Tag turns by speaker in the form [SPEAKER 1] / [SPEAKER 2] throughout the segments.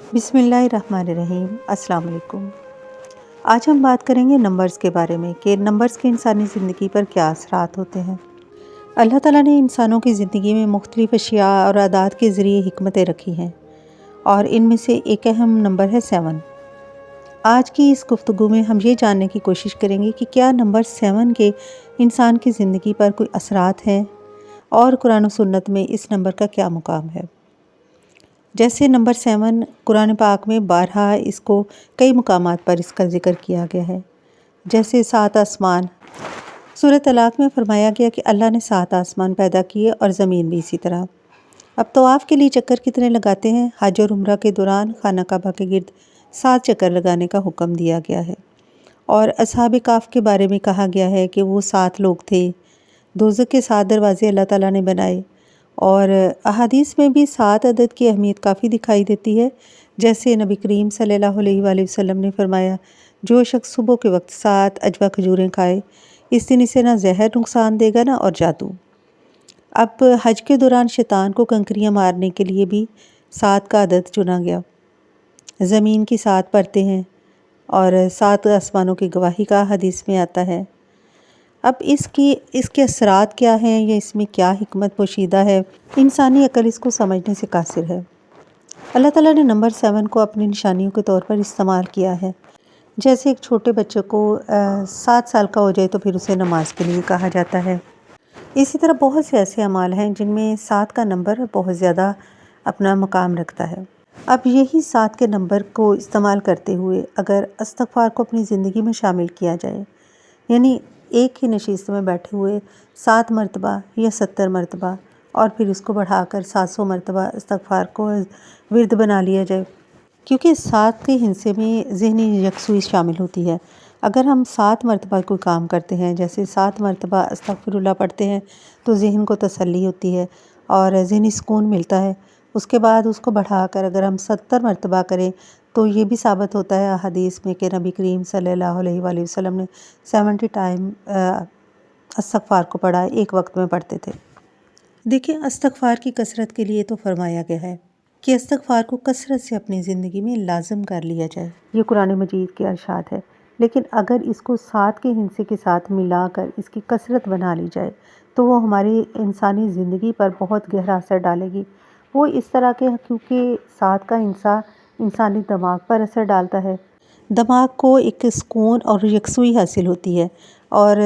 [SPEAKER 1] بسم اللہ الرحمن الرحیم۔ السلام علیکم۔ آج ہم بات کریں گے نمبرز کے بارے میں کہ نمبرز کے انسانی زندگی پر کیا اثرات ہوتے ہیں۔ اللہ تعالیٰ نے انسانوں کی زندگی میں مختلف اشیاء اور اعداد کے ذریعے حکمتیں رکھی ہیں، اور ان میں سے ایک اہم نمبر ہے 7۔ آج کی اس گفتگو میں ہم یہ جاننے کی کوشش کریں گے کہ کیا نمبر 7 کے انسان کی زندگی پر کوئی اثرات ہیں، اور قرآن و سنت میں اس نمبر کا کیا مقام ہے۔ جیسے نمبر 7 قرآن پاک میں بارہا اس کو کئی مقامات پر اس کا ذکر کیا گیا ہے، جیسے 7 آسمان۔ سورۃ طلاق میں فرمایا گیا کہ اللہ نے 7 آسمان پیدا کیے اور زمین بھی اسی طرح۔ اب طواف کے لیے چکر کتنے لگاتے ہیں؟ حج اور عمرہ کے دوران خانہ کعبہ کے گرد 7 چکر لگانے کا حکم دیا گیا ہے، اور اصحاب کہف کے بارے میں کہا گیا ہے کہ وہ 7 لوگ تھے۔ دوزخ کے 7 دروازے اللہ تعالیٰ نے بنائے، اور احادیث میں بھی 7 عدد کی اہمیت کافی دکھائی دیتی ہے، جیسے نبی کریم صلی اللہ علیہ وآلہ وسلم نے فرمایا، جو شخص صبح کے وقت 7 عجوہ کھجوریں کھائے، اس دن اسے نہ زہر نقصان دے گا نہ اور جادو۔ اب حج کے دوران شیطان کو کنکریاں مارنے کے لیے بھی 7 کا عدد چنا گیا۔ زمین کی 7 پرتیں ہیں، اور 7 آسمانوں کی گواہی کا حدیث میں آتا ہے۔ اب اس کے اثرات کیا ہیں، یا اس میں کیا حکمت پوشیدہ ہے، انسانی عقل اس کو سمجھنے سے قاصر ہے۔ اللہ تعالیٰ نے نمبر 7 کو اپنی نشانیوں کے طور پر استعمال کیا ہے۔ جیسے ایک چھوٹے بچے کو 7 سال کا ہو جائے تو پھر اسے نماز کے لیے کہا جاتا ہے۔ اسی طرح بہت سے ایسے اعمال ہیں جن میں 7 کا نمبر بہت زیادہ اپنا مقام رکھتا ہے۔ اب یہی 7 کے نمبر کو استعمال کرتے ہوئے اگر استغفار کو اپنی زندگی میں شامل کیا جائے، یعنی ایک ہی نشست میں بیٹھے ہوئے 7 مرتبہ یا 70 مرتبہ، اور پھر اس کو بڑھا کر 700 مرتبہ استغفار کو ورد بنا لیا جائے، کیونکہ 7 کے ہندسے میں ذہنی یکسوئی شامل ہوتی ہے۔ اگر ہم 7 مرتبہ کوئی کام کرتے ہیں، جیسے 7 مرتبہ استغفر اللہ پڑھتے ہیں، تو ذہن کو تسلی ہوتی ہے اور ذہنی سکون ملتا ہے۔ اس کے بعد اس کو بڑھا کر اگر ہم 70 مرتبہ کریں تو یہ بھی ثابت ہوتا ہے حدیث میں کہ نبی کریم صلی اللہ علیہ وآلہ وسلم نے 70 ٹائم استغفار کو پڑھا، ایک وقت میں پڑھتے تھے۔ دیکھیں، استغفار کی کثرت کے لیے تو فرمایا گیا ہے کہ استغفار کو کثرت سے اپنی زندگی میں لازم کر لیا جائے، یہ قرآن مجید کے ارشاد ہے۔ لیکن اگر اس کو 7 کے ہندسے کے ساتھ ملا کر اس کی کثرت بنا لی جائے تو وہ ہماری انسانی زندگی پر بہت گہرا اثر ڈالے گی۔ وہ اس طرح کے، کیونکہ 7 کا ہندسہ انسانی دماغ پر اثر ڈالتا ہے، دماغ کو ایک سکون اور یکسوئی حاصل ہوتی ہے، اور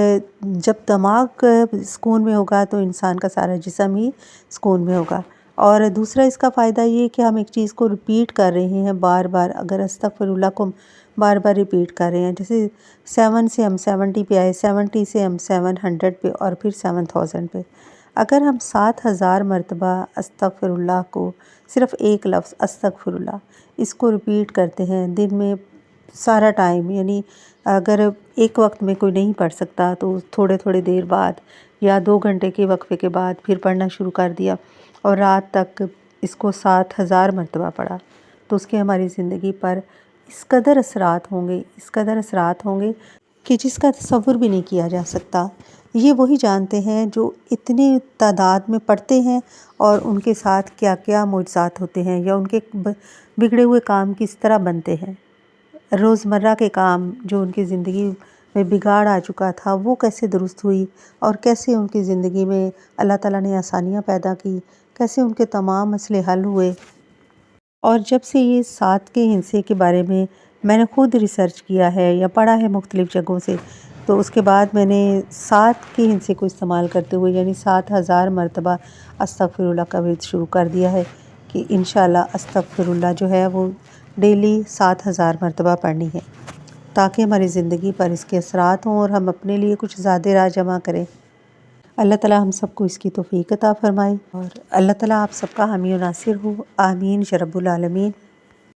[SPEAKER 1] جب دماغ سکون میں ہوگا تو انسان کا سارا جسم ہی سکون میں ہوگا۔ اور دوسرا اس کا فائدہ یہ کہ ہم ایک چیز کو ریپیٹ کر رہے ہیں بار بار، اگر استغفر اللہ کو بار بار ریپیٹ کر رہے ہیں، جیسے 7 سے ہم 70 پہ آئے، 70 سے ہم 700 پہ، اور پھر 7000 پہ۔ اگر ہم 7000 مرتبہ استغفر اللہ کو، صرف ایک لفظ استغفر اللہ، اس کو ریپیٹ کرتے ہیں دن میں سارا ٹائم، یعنی اگر ایک وقت میں کوئی نہیں پڑھ سکتا تو تھوڑے دیر بعد یا 2 گھنٹے کے وقفے کے بعد پھر پڑھنا شروع کر دیا، اور رات تک اس کو 7000 مرتبہ پڑھا، تو اس کے ہماری زندگی پر اس قدر اثرات ہوں گے کہ جس کا تصور بھی نہیں کیا جا سکتا۔ یہ وہی جانتے ہیں جو اتنی تعداد میں پڑھتے ہیں، اور ان کے ساتھ کیا کیا معجزات ہوتے ہیں، یا ان کے بگڑے ہوئے کام کس طرح بنتے ہیں۔ روزمرہ کے کام جو ان کی زندگی میں بگاڑ آ چکا تھا، وہ کیسے درست ہوئی، اور کیسے ان کی زندگی میں اللہ تعالیٰ نے آسانیاں پیدا کی، کیسے ان کے تمام مسئلے حل ہوئے۔ اور جب سے یہ 7 کے ہندسے کے بارے میں نے خود ریسرچ کیا ہے یا پڑھا ہے مختلف جگہوں سے، تو اس کے بعد میں نے 7 کے ہندسے کو استعمال کرتے ہوئے، یعنی 7000 مرتبہ استغفر اللہ کا ورد شروع کر دیا ہے، کہ انشاءاللہ استغفر اللہ جو ہے وہ ڈیلی 7000 مرتبہ پڑھنی ہے، تاکہ ہماری زندگی پر اس کے اثرات ہوں اور ہم اپنے لیے کچھ زیادہ راہ جمع کریں۔ اللہ تعالیٰ ہم سب کو اس کی توفیق عطا فرمائے، اور اللہ تعالیٰ آپ سب کا حامی و ناصر ہو، آمین یا رب العالمین۔